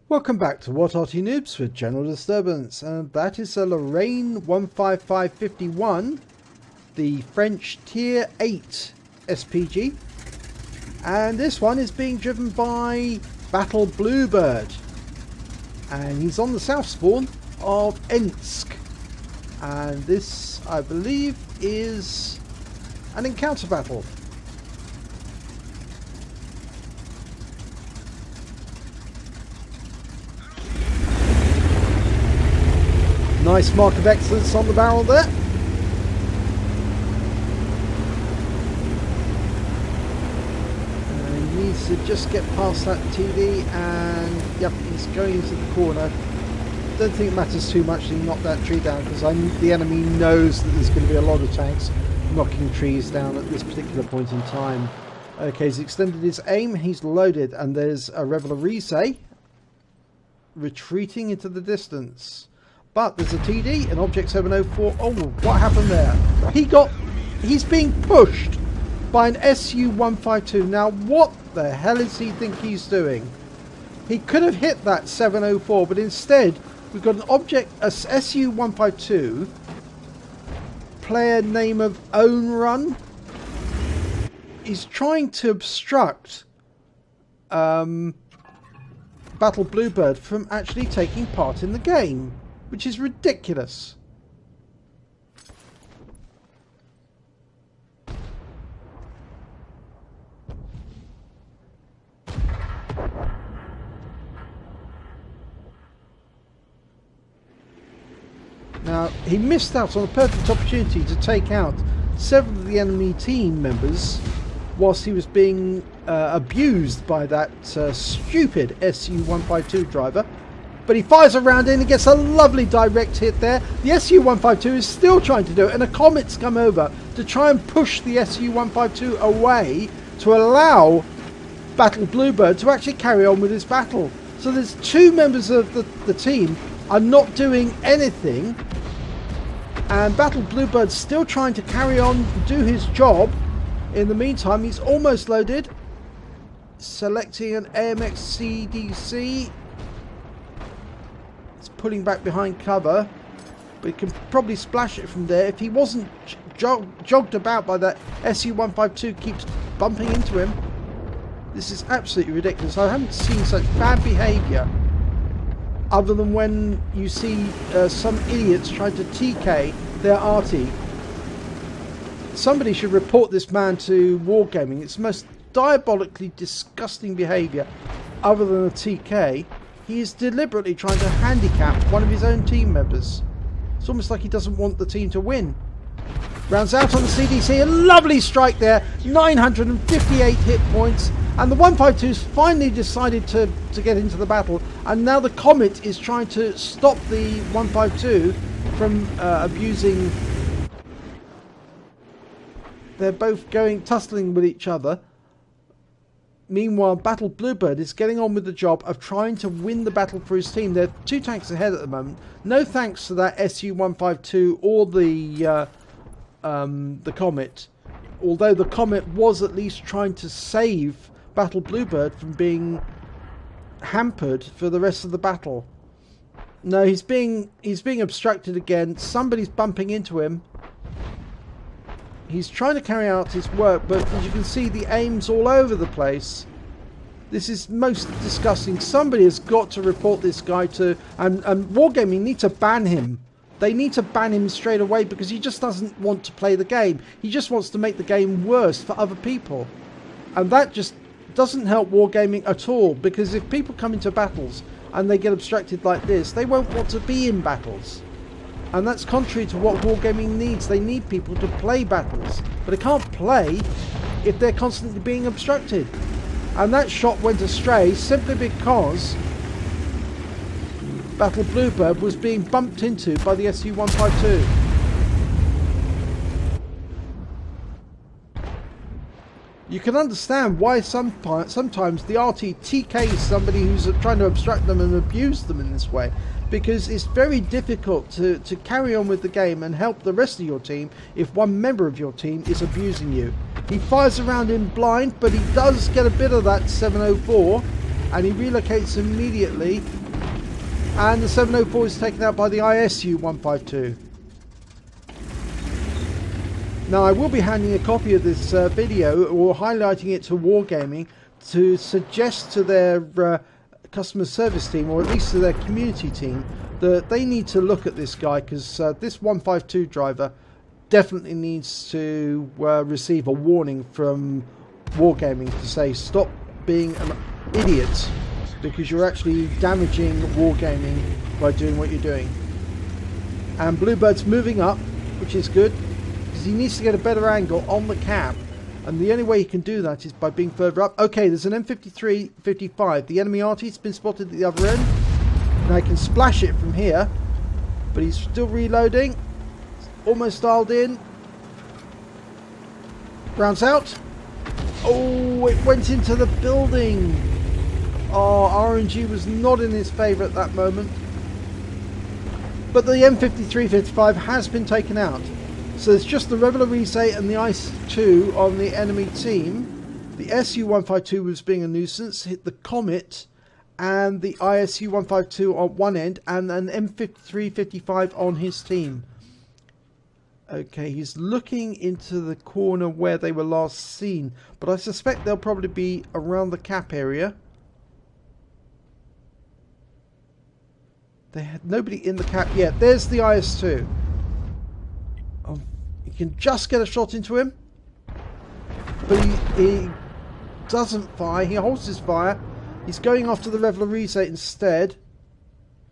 Welcome back to What Arty Noobs with General Disturbance, and that is a Lorraine 15551, the French Tier 8 SPG, and this one is being driven by BattleBluebird, and he's on the south spawn of Ensk, and this, I believe, is an encounter battle. Nice mark of excellence on the barrel there. And he needs to just get past that TD, and yep, he's going into the corner. Don't think it matters too much to knock that tree down, because the enemy knows that there's going to be a lot of tanks knocking trees down at this particular point in time. Okay, he's extended his aim, he's loaded, and there's a Reveille retreating into the distance. But there's a TD, an Object 704. Oh, what happened there? He's being pushed by an SU-152. Now, what the hell does he think he's doing? He could have hit that 704, but instead, we've got an SU-152, player name of OwRRuN. He's trying to obstruct BattleBluebird from actually taking part in the game, which is ridiculous. Now, he missed out on a perfect opportunity to take out several of the enemy team members whilst he was being abused by that stupid SU-152 driver. But he fires around in and gets a lovely direct hit there. The SU-152 is still trying to do it, and a Comet's come over to try and push the SU-152 away to allow BattleBluebird to actually carry on with his battle. So there's two members of the team are not doing anything, and BattleBluebird's still trying to carry on, do his job. In the meantime, he's almost loaded. Selecting an AMX CDC. Pulling back behind cover, but he can probably splash it from there. If he wasn't jogged about by that SU-152 keeps bumping into him. This is absolutely ridiculous. I haven't seen such bad behaviour other than when you see some idiots trying to TK their Arty. Somebody should report this man to Wargaming. It's the most diabolically disgusting behaviour other than a TK. He is deliberately trying to handicap one of his own team members. It's almost like he doesn't want the team to win. Rounds out on the CDC, a lovely strike there, 958 hit points, and the 152's finally decided to get into the battle, and now the Comet is trying to stop the 152 from abusing. They're both tussling with each other. Meanwhile, BattleBluebird is getting on with the job of trying to win the battle for his team. They're 2 tanks ahead at the moment. No thanks to that SU-152 or the Comet. Although the Comet was at least trying to save BattleBluebird from being hampered for the rest of the battle. No, he's being obstructed again. Somebody's bumping into him. He's trying to carry out his work, but as you can see, the aim's all over the place. This is most disgusting. Somebody has got to report this guy to... And Wargaming need to ban him. They need to ban him straight away, because he just doesn't want to play the game. He just wants to make the game worse for other people. And that just doesn't help Wargaming at all, because if people come into battles and they get obstructed like this, they won't want to be in battles. And that's contrary to what Wargaming needs. They need people to play battles. But they can't play if they're constantly being obstructed. And that shot went astray simply because BattleBluebird was being bumped into by the SU-152. You can understand why sometimes the Arty TKs somebody who's trying to obstruct them and abuse them in this way. Because it's very difficult to carry on with the game and help the rest of your team if one member of your team is abusing you. He fires around in blind, but he does get a bit of that 704, and he relocates immediately. And the 704 is taken out by the ISU-152. Now I will be handing a copy of this video, or highlighting it to Wargaming, to suggest to their customer service team, or at least to their community team, that they need to look at this guy, because this 152 driver definitely needs to receive a warning from Wargaming to say stop being an idiot, because you're actually damaging Wargaming by doing what you're doing. And Bluebird's moving up, which is good, because he needs to get a better angle on the cap, and the only way he can do that is by being further up. Okay, there's an M53-55. The enemy Arty's been spotted at the other end. Now I can splash it from here, but he's still reloading. Almost dialed in. Rounds out. Oh, it went into the building. Oh, RNG was not in his favour at that moment. But the M53-55 has been taken out. So it's just the Reveille and the ICE-2 on the enemy team. The SU-152 was being a nuisance, hit the Comet, and the ISU-152 on one end, and an M53-55 on his team. Okay, he's looking into the corner where they were last seen, but I suspect they'll probably be around the cap area. They had nobody in the cap yet. There's the IS-2. You can just get a shot into him, but he doesn't fire. He holds his fire. He's going after the Reveille instead.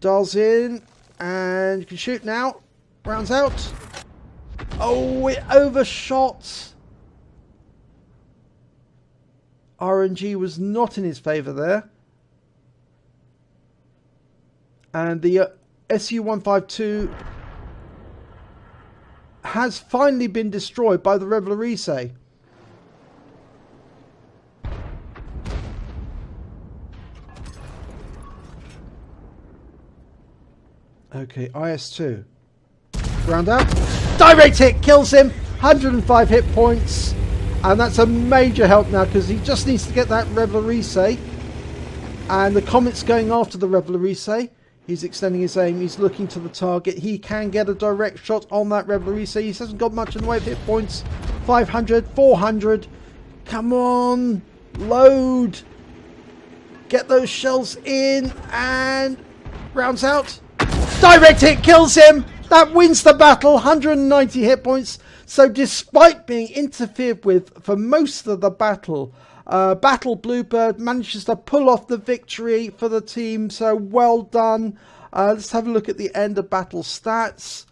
Dials in, and you can shoot now. Rounds out. Oh, it overshot. RNG was not in his favour there. And the SU-152 has finally been destroyed by the Reveille. Okay, IS-2. Round out. Direct hit kills him. 105 hit points. And that's a major help now, because he just needs to get that Reveille. And the Comet's going after the Reveille. He's extending his aim. He's looking to the target. He can get a direct shot on that Reveille. He hasn't got much in the way of hit points. 500, 400. Come on. Load. Get those shells in. And rounds out. Direct hit kills him. That wins the battle. 190 hit points. So despite being interfered with for most of the battle, BattleBluebird manages to pull off the victory for the team. So well done. Let's have a look at the end of battle stats.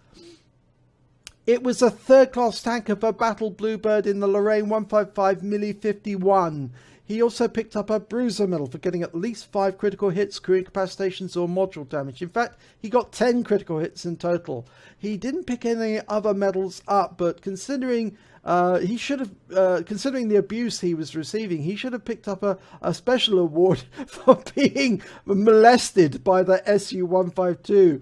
It was a third-class tanker for BattleBluebird in the Lorraine 155 mle.51. He also picked up a bruiser medal for getting at least 5 critical hits, crew incapacitations or module damage. In fact, he got 10 critical hits in total. He didn't pick any other medals up, but considering he should have, considering the abuse he was receiving, he should have picked up a special award for being molested by the SU-152.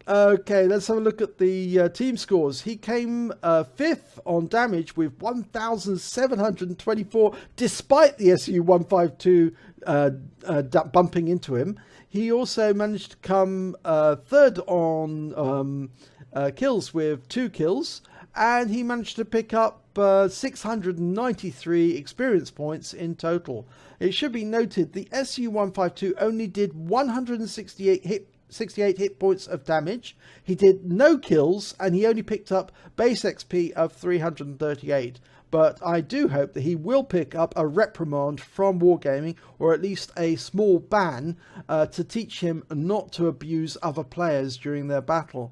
Okay, let's have a look at the team scores. He came 5th on damage with 1,724, despite the SU-152 bumping into him. He also managed to come 3rd on kills with 2 kills, and he managed to pick up 693 experience points in total. It should be noted the SU-152 only did 168 hit points of damage. He did no kills, and he only picked up base XP of 338. But I do hope that he will pick up a reprimand from Wargaming, or at least a small ban, to teach him not to abuse other players during their battle.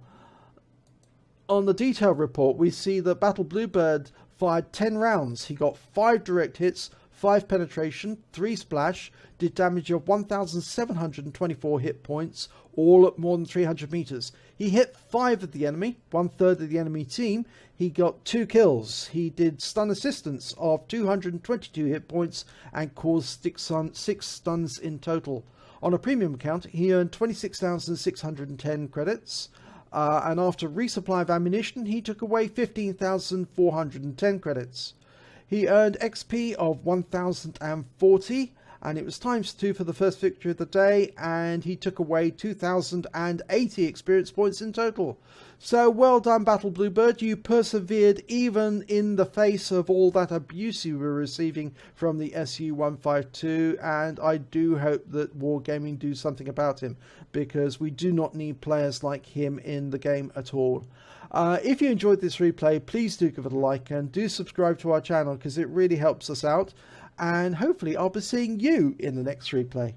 On the detail report, we see that BattleBluebird fired 10 rounds. He got 5 direct hits, 5 penetration, 3 splash, did damage of 1,724 hit points, all at more than 300 meters. He hit 5 of the enemy, 1/3 of the enemy team. He got 2 kills. He did stun assistance of 222 hit points and caused 6 stuns in total. On a premium account, he earned 26,610 credits. And after resupply of ammunition, he took away 15,410 credits. He earned XP of 1,040, and it was ×2 for the first victory of the day, and he took away 2,080 experience points in total. So well done, BattleBluebird. You persevered even in the face of all that abuse you were receiving from the SU-152, and I do hope that Wargaming do something about him, because we do not need players like him in the game at all. If you enjoyed this replay, please do give it a like and do subscribe to our channel, because it really helps us out, and hopefully I'll be seeing you in the next replay.